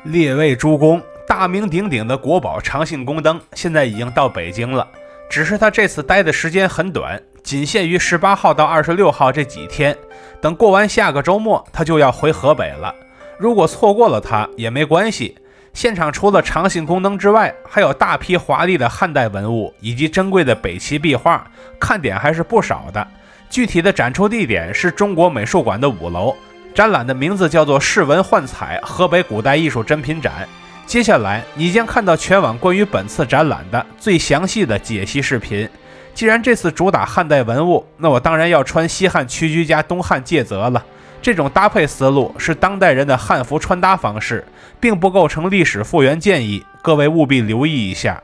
列位诸公，大名鼎鼎的国宝长信宫灯现在已经到北京了，只是他这次待的时间很短，仅限于18号到26号这几天，等过完下个周末他就要回河北了。如果错过了他也没关系，现场除了长信宫灯之外，还有大批华丽的汉代文物以及珍贵的北齐壁画，看点还是不少的。具体的展出地点是中国美术馆的5楼，展览的名字叫做世文幻彩河北古代艺术珍品展。接下来你将看到全网关于本次展览的最详细的解析视频。既然这次主打汉代文物，那我当然要穿西汉屈居加东汉介泽了。这种搭配思路是当代人的汉服穿搭方式，并不构成历史复原建议，各位务必留意一下。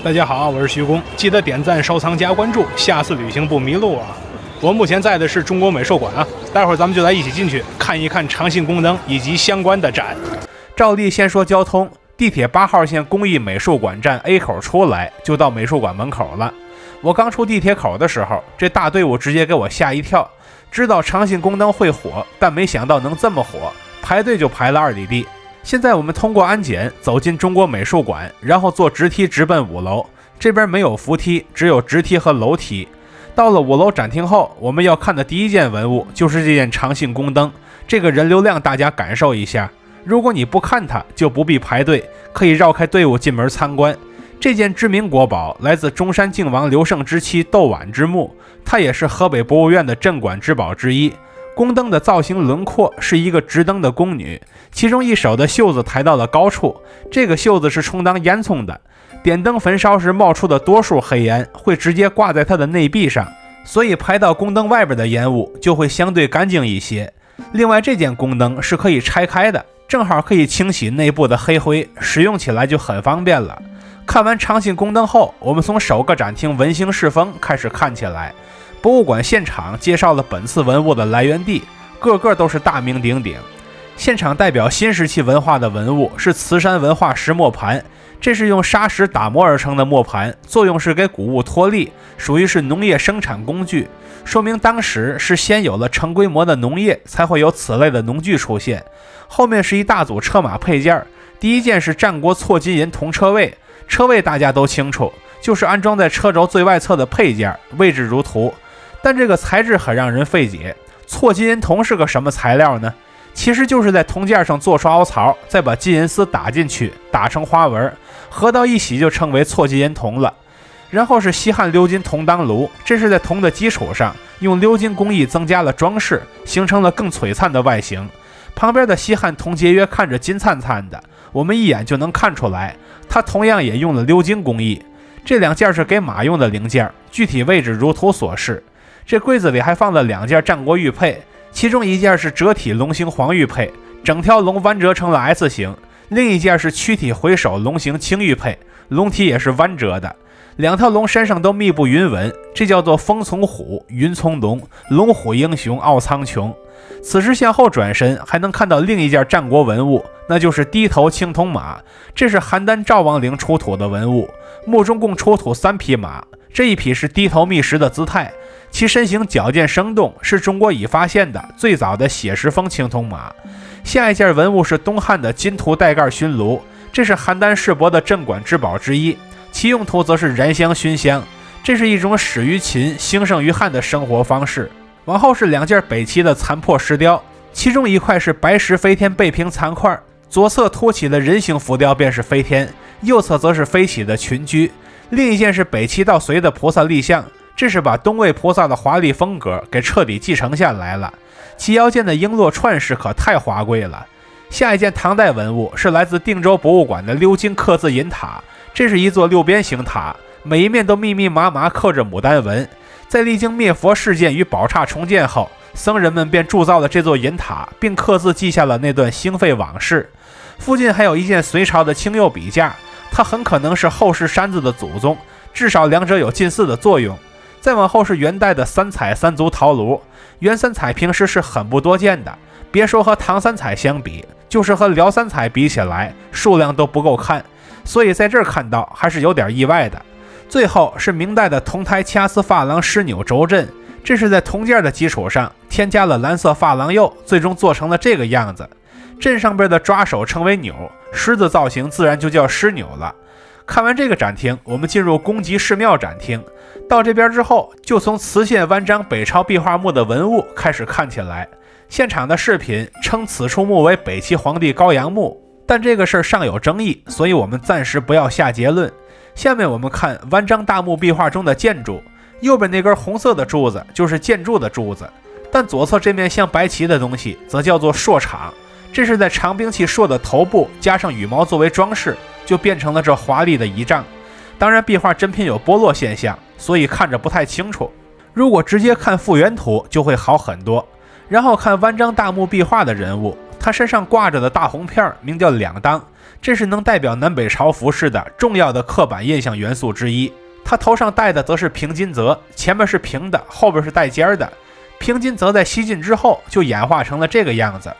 大家好，我是徐工，记得点赞、收藏、加关注，下次旅行不迷路啊！我目前在的是中国美术馆啊，待会儿咱们就来一起进去看一看长信宫灯以及相关的展。照例先说交通，地铁8号线工艺美术馆站 A 口出来就到美术馆门口了。我刚出地铁口的时候，这大队伍直接给我吓一跳，知道长信宫灯会火，但没想到能这么火，排队就排了2里地。现在我们通过安检走进中国美术馆，然后坐直梯直奔5楼，这边没有扶梯，只有直梯和楼梯。到了5楼展厅后，我们要看的第一件文物就是这件长信宫灯，这个人流量大家感受一下。如果你不看它，就不必排队，可以绕开队伍进门参观。这件知名国宝来自中山靖王刘胜之妻窦婉之墓，它也是河北博物院的镇馆之宝之一。宫灯的造型轮廓是一个执灯的宫女，其中一手的袖子抬到了高处，这个袖子是充当烟囱的。点灯焚烧时冒出的多数黑烟会直接挂在它的内壁上，所以排到宫灯外边的烟雾就会相对干净一些。另外，这件宫灯是可以拆开的，正好可以清洗内部的黑灰，使用起来就很方便了。看完长信宫灯后，我们从首个展厅文兴世风开始看起来。博物馆现场介绍了本次文物的来源地，个个都是大名鼎鼎。现场代表新石器文化的文物是慈山文化石磨盘，这是用砂石打磨而成的磨盘，作用是给谷物脱粒，属于是农业生产工具，说明当时是先有了成规模的农业，才会有此类的农具出现。后面是一大组车马配件，第一件是战国错金银铜车位，车位大家都清楚，就是安装在车轴最外侧的配件，位置如图。但这个材质很让人费解，错金银铜是个什么材料呢？其实就是在铜件上做出凹槽，再把金银丝打进去，打成花纹，合到一起就称为错金银铜了。然后是西汉鎏金铜当炉，这是在铜的基础上用鎏金工艺增加了装饰，形成了更璀璨的外形。旁边的西汉铜节约看着金灿灿的，我们一眼就能看出来，它同样也用了鎏金工艺。这2件是给马用的零件，具体位置如图所示。这柜子里还放了2件战国玉佩，其中一件是折体龙形黄玉佩，整条龙弯折成了 S 形，另一件是躯体回首龙形青玉佩，龙体也是弯折的。2条龙身上都密布云纹，这叫做风从虎，云从龙，龙虎英雄傲苍穹。此时向后转身，还能看到另一件战国文物，那就是低头青铜马，这是邯郸赵王陵出土的文物，墓中共出土3匹马，这一匹是低头觅食的姿态，其身形矫健生动，是中国已发现的最早的写实风青铜马。下一件文物是东汉的金图带盖熏炉，这是邯郸市舶的镇馆之宝之一，其用途则是燃香熏香，这是一种始于秦兴盛于汉的生活方式。往后是2件北齐的残破石雕，其中一块是白石飞天背屏残块，左侧凸起的人形浮雕便是飞天，右侧则是飞起的群居。另一件是北齐到隋的菩萨立像，这是把东魏菩萨的华丽风格给彻底继承下来了，其腰间的璎珞串饰可太华贵了。下一件唐代文物是来自定州博物馆的鎏金刻字银塔，这是一座6边形塔，每一面都密密麻麻刻着牡丹纹。在历经灭佛事件与宝刹重建后，僧人们便铸造了这座银塔，并刻字记下了那段兴废往事。附近还有一件隋朝的青釉笔架，它很可能是后世山字的祖宗，至少2者有近似的作用。再往后是元代的3彩3足陶炉，元3彩平时是很不多见的，别说和唐3彩相比，就是和辽3彩比起来，数量都不够看，所以在这儿看到还是有点意外的。最后是明代的铜胎掐丝珐琅狮钮轴阵，这是在铜件的基础上添加了蓝色珐琅釉，最终做成了这个样子。镇上边的抓手称为钮，狮子造型自然就叫狮钮了。看完这个展厅，我们进入宫崎市庙展厅。到这边之后，就从磁线弯章北朝壁画墓的文物开始看起来。现场的视频称此处墓为北齐皇帝高阳墓，但这个事儿尚有争议，所以我们暂时不要下结论。下面我们看弯章大墓壁画中的建筑，右边那根红色的柱子就是建筑的柱子，但左侧这面像白旗的东西则叫做槊场，这是在长兵器槊的头部加上羽毛作为装饰，就变成了这华丽的仪仗。当然壁画真品有剥落现象，所以看着不太清楚，如果直接看复原图就会好很多。然后看弯章大墓壁画的人物，他身上挂着的大红片名叫两当，这是能代表南北朝服饰的重要的刻板印象元素之一。他头上戴的则是平金则，前面是平的，后边是带尖的。平金则在西晋之后就演化成了这个样子。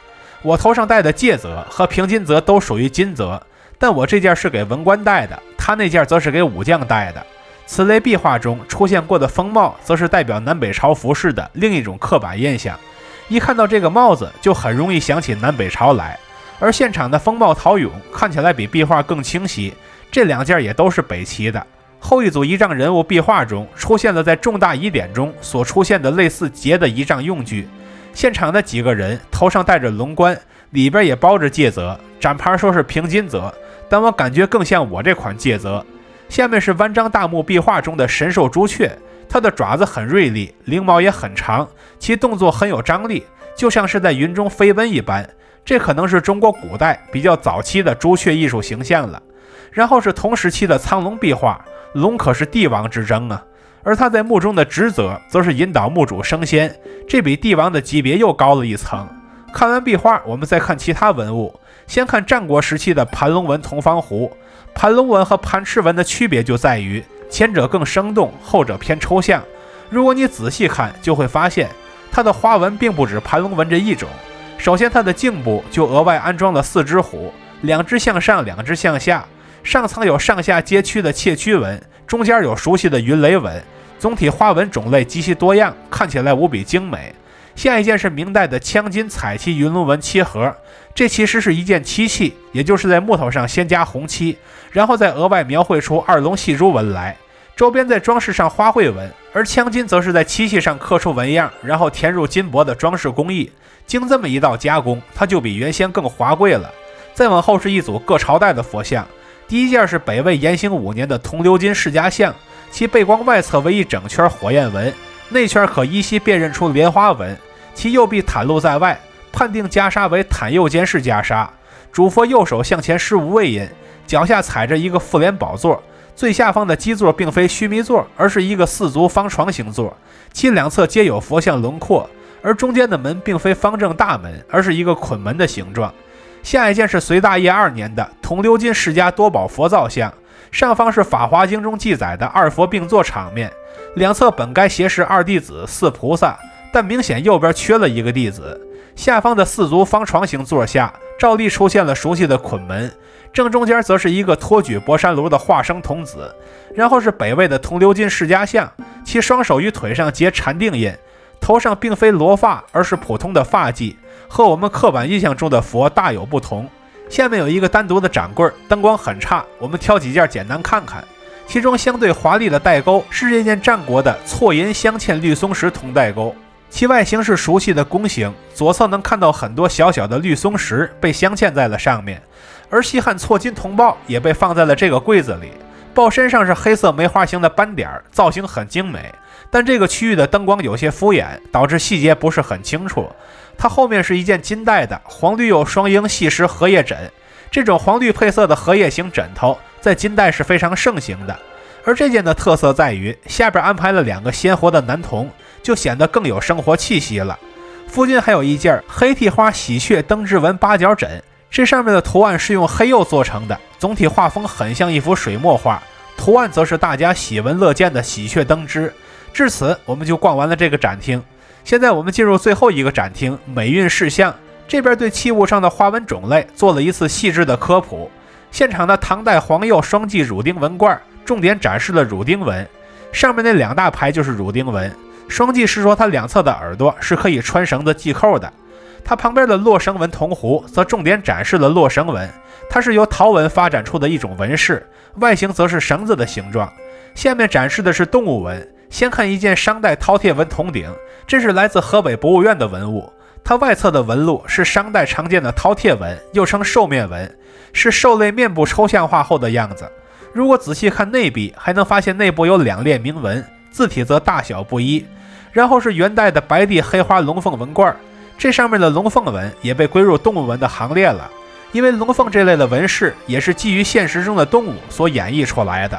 我头上戴的介则和平金则都属于金则，但我这件是给文官戴的，他那件则是给武将戴的。此类壁画中出现过的风帽，则是代表南北朝服饰的另一种刻板印象。一看到这个帽子，就很容易想起南北朝来。而现场的风帽陶俑看起来比壁画更清晰，这两件也都是北齐的。后一组仪仗人物壁画中出现了在重大仪典中所出现的类似节的仪仗用具。现场的几个人头上戴着龙冠，里边也包着介则，展牌说是平金则，但我感觉更像我这款介则。下面是弯章大墓壁画中的神兽朱雀，它的爪子很锐利，翎毛也很长，其动作很有张力，就像是在云中飞奔一般。这可能是中国古代比较早期的朱雀艺术形象了。然后是同时期的苍龙壁画，龙可是帝王之争啊，而他在墓中的职责则是引导墓主升仙，这比帝王的级别又高了一层。看完壁画，我们再看其他文物。先看战国时期的盘龙纹铜方壶。盘龙纹和盘翅纹的区别就在于前者更生动，后者偏抽象。如果你仔细看，就会发现它的花纹并不止盘龙纹这一种。首先它的颈部就额外安装了4只虎，2只向上，2只向下，上层有上下皆曲的窃曲纹，中间有熟悉的云雷纹，总体花纹种类极其多样，看起来无比精美。下一件是明代的镶金彩漆云龙纹漆盒，这其实是一件漆器，也就是在木头上先加红漆，然后再额外描绘出2龙戏珠纹来，周边再装饰上花卉纹，而镶金则是在漆器上刻出纹样，然后填入金箔的装饰工艺。经这么一道加工，它就比原先更华贵了。再往后是一组各朝代的佛像，第一件是北魏延兴5年的铜鎏金释迦像，其背光外侧为一整圈火焰纹，内圈可依稀辨认出莲花纹，其右臂袒露在外，判定袈裟为袒右肩式袈裟。主佛右手向前施无畏印，脚下踩着一个复莲宝座，最下方的基座并非须弥座，而是一个4足方床形座，其两侧皆有佛像轮廓，而中间的门并非方正大门，而是一个捆门的形状。下一件是隋大业2年的铜鎏金释迦多宝佛造像，上方是《法华经》中记载的2佛并坐场面，两侧本该斜视2弟子4菩萨，但明显右边缺了一个弟子。下方的4足方床形座下照例出现了熟悉的捆门，正中间则是一个托举博山炉的化生童子。然后是北魏的铜鎏金释迦像，其双手与腿上结禅定印，头上并非罗发，而是普通的发髻，和我们刻板印象中的佛大有不同。下面有一个单独的展柜，灯光很差，我们挑几件简单看看。其中相对华丽的带钩是这件战国的错银镶嵌绿松石铜带钩，其外形是熟悉的弓形，左侧能看到很多小小的绿松石被镶嵌在了上面，而西汉错金铜豹也被放在了这个柜子里。豹身上是黑色梅花形的斑点，造型很精美，但这个区域的灯光有些敷衍，导致细节不是很清楚。它后面是一件金带的黄绿釉双鹰细石荷叶枕，这种黄绿配色的荷叶型枕头在金代是非常盛行的。而这件的特色在于下边安排了2个鲜活的男童，就显得更有生活气息了。附近还有一件黑体花喜鹊灯枝纹八角枕，这上面的图案是用黑釉做成的，总体画风很像一幅水墨画，图案则是大家喜闻乐见的喜鹊灯枝。至此我们就逛完了这个展厅。现在我们进入最后一个展厅，美运饰像，这边对器物上的花纹种类做了一次细致的科普。现场的唐代黄釉双髻乳钉纹罐重点展示了乳钉纹，上面那2大排就是乳钉纹。双髻是说它两侧的耳朵是可以穿绳子系扣的。它旁边的洛绳纹铜壶则重点展示了洛绳纹，它是由陶纹发展出的一种纹饰，外形则是绳子的形状。下面展示的是动物纹，先看一件商代饕餮纹铜鼎，这是来自河北博物院的文物。它外侧的纹路是商代常见的饕餮纹，又称兽面纹，是兽类面部抽象化后的样子。如果仔细看内壁，还能发现内部有2列铭文，字体则大小不一。然后是元代的白地黑花龙凤纹冠，这上面的龙凤纹也被归入动物纹的行列了，因为龙凤这类的纹饰也是基于现实中的动物所演绎出来的。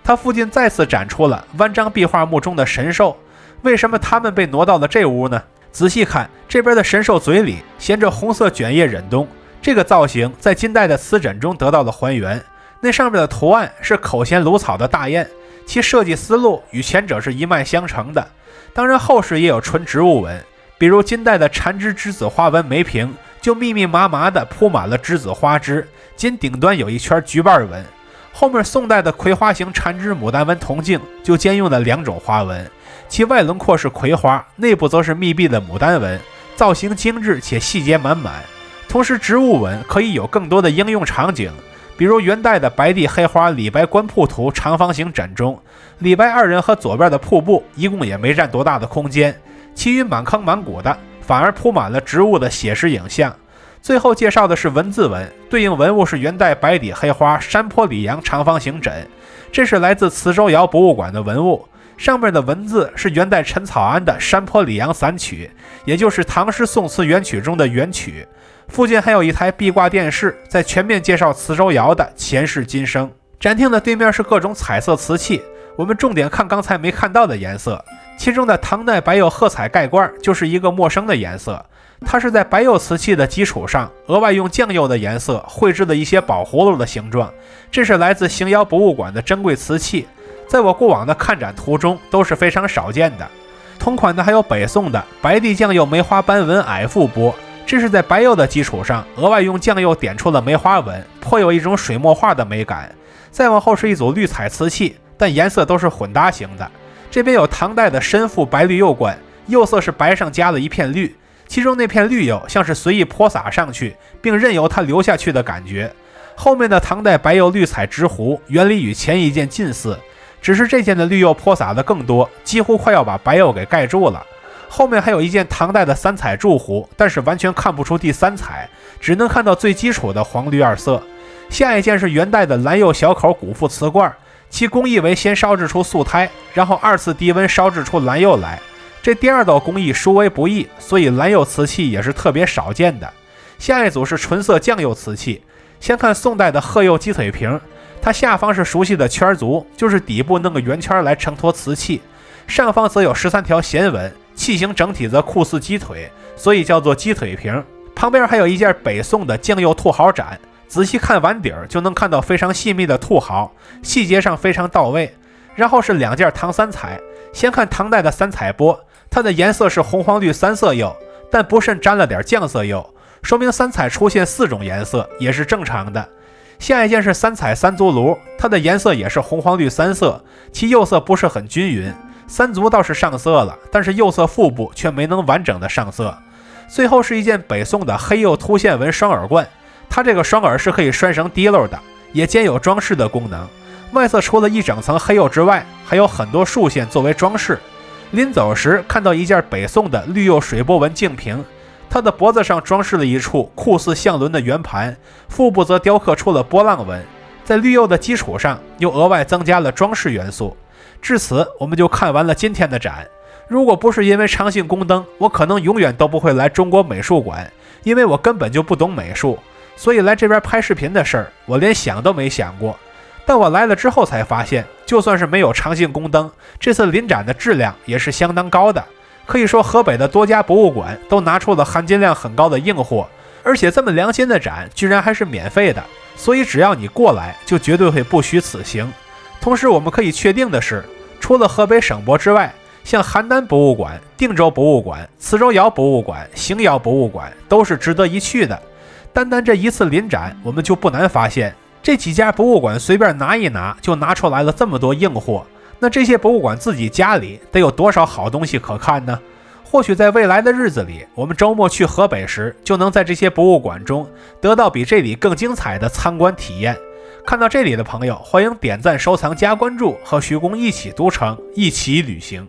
它附近再次展出了弯章壁画墓中的神兽，为什么它们被挪到了这屋呢？仔细看，这边的神兽嘴里衔着红色卷叶忍冬，这个造型在金代的瓷枕中得到了还原。那上面的图案是口衔芦草的大雁，其设计思路与前者是一脉相承的。当然后世也有纯植物纹，比如金代的缠枝栀子花纹梅瓶就密密麻麻地铺满了栀子花枝，仅顶端有一圈菊瓣纹。后面宋代的葵花形缠枝牡丹纹铜镜就兼用了2种花纹，其外轮廓是葵花，内部则是密闭的牡丹纹，造型精致且细节满满。同时植物纹可以有更多的应用场景，比如元代的白地黑花李白观瀑图长方形枕中，李白2人和左边的瀑布一共也没占多大的空间，其余满坑满谷的反而铺满了植物的写实影像。最后介绍的是文字纹，对应文物是元代白底黑花山坡里阳长方形枕，这是来自磁州窑博物馆的文物，上面的文字是元代陈草庵的山坡里阳散曲，也就是唐诗宋词元曲中的元曲。附近还有一台壁挂电视，在全面介绍磁州窑的前世今生。展厅的对面是各种彩色瓷器，我们重点看刚才没看到的颜色，其中的唐代白釉褐彩盖罐就是一个陌生的颜色，它是在白釉瓷器的基础上额外用酱釉的颜色绘制的一些宝葫芦的形状，这是来自邢窑博物馆的珍贵瓷器，在我过往的看展图中都是非常少见的。同款的还有北宋的白地酱釉梅花斑纹矮覆钵，这是在白釉的基础上额外用酱釉点出了梅花纹，颇有一种水墨画的美感。再往后是一组绿彩瓷器，但颜色都是混搭型的。这边有唐代的深覆白绿釉罐，釉色是白上加了一片绿，其中那片绿釉像是随意泼洒上去，并任由它流下去的感觉。后面的唐代白釉绿彩直壶原理与前一件近似，只是这件的绿釉泼洒的更多，几乎快要把白釉给盖住了。后面还有一件唐代的3彩柱壶，但是完全看不出第3彩，只能看到最基础的黄绿2色。下一件是元代的蓝釉小口古覆瓷罐，其工艺为先烧制出素胎，然后2次低温烧制出蓝釉来。这第2道工艺殊为不易，所以蓝釉瓷器也是特别少见的。下一组是纯色酱釉瓷器，先看宋代的褐釉鸡腿瓶，它下方是熟悉的圈足，就是底部弄个圆圈来承托瓷器，上方则有13条弦纹，器型整体则酷似鸡腿，所以叫做鸡腿瓶。旁边还有一件北宋的酱釉兔毫盏，仔细看碗底就能看到非常细密的兔毫，细节上非常到位。然后是2件唐3彩，先看唐代的3彩钵，它的颜色是红黄绿3色釉，但不慎沾了点酱色釉，说明3彩出现4种颜色也是正常的。下一件是3彩3足炉，它的颜色也是红黄绿3色，其釉色不是很均匀，3足倒是上色了，但是釉色腹部却没能完整的上色。最后是一件北宋的黑釉凸线纹双耳冠，它这个双耳是可以拴成滴漏的，也兼有装饰的功能。外侧除了一整层黑釉之外，还有很多竖线作为装饰。临走时看到一件北宋的绿釉水波纹镜瓶，它的脖子上装饰了一处酷似象轮的圆盘，腹部则雕刻出了波浪纹，在绿釉的基础上又额外增加了装饰元素。至此我们就看完了今天的展。如果不是因为长信宫灯，我可能永远都不会来中国美术馆，因为我根本就不懂美术，所以来这边拍视频的事儿我连想都没想过。但我来了之后才发现，就算是没有长信宫灯，这次临展的质量也是相当高的。可以说河北的多家博物馆都拿出了含金量很高的硬货，而且这么良心的展居然还是免费的，所以只要你过来就绝对会不虚此行。同时我们可以确定的是，除了河北省博之外，像邯郸博物馆、定州博物馆、磁州窑博物馆、邢窑博物馆都是值得一去的。单单这一次临展，我们就不难发现，这几家博物馆随便拿一拿就拿出来了这么多硬货，那这些博物馆自己家里得有多少好东西可看呢？或许在未来的日子里，我们周末去河北时，就能在这些博物馆中得到比这里更精彩的参观体验。看到这里的朋友，欢迎点赞、收藏、加关注，和徐工一起读城，一起旅行。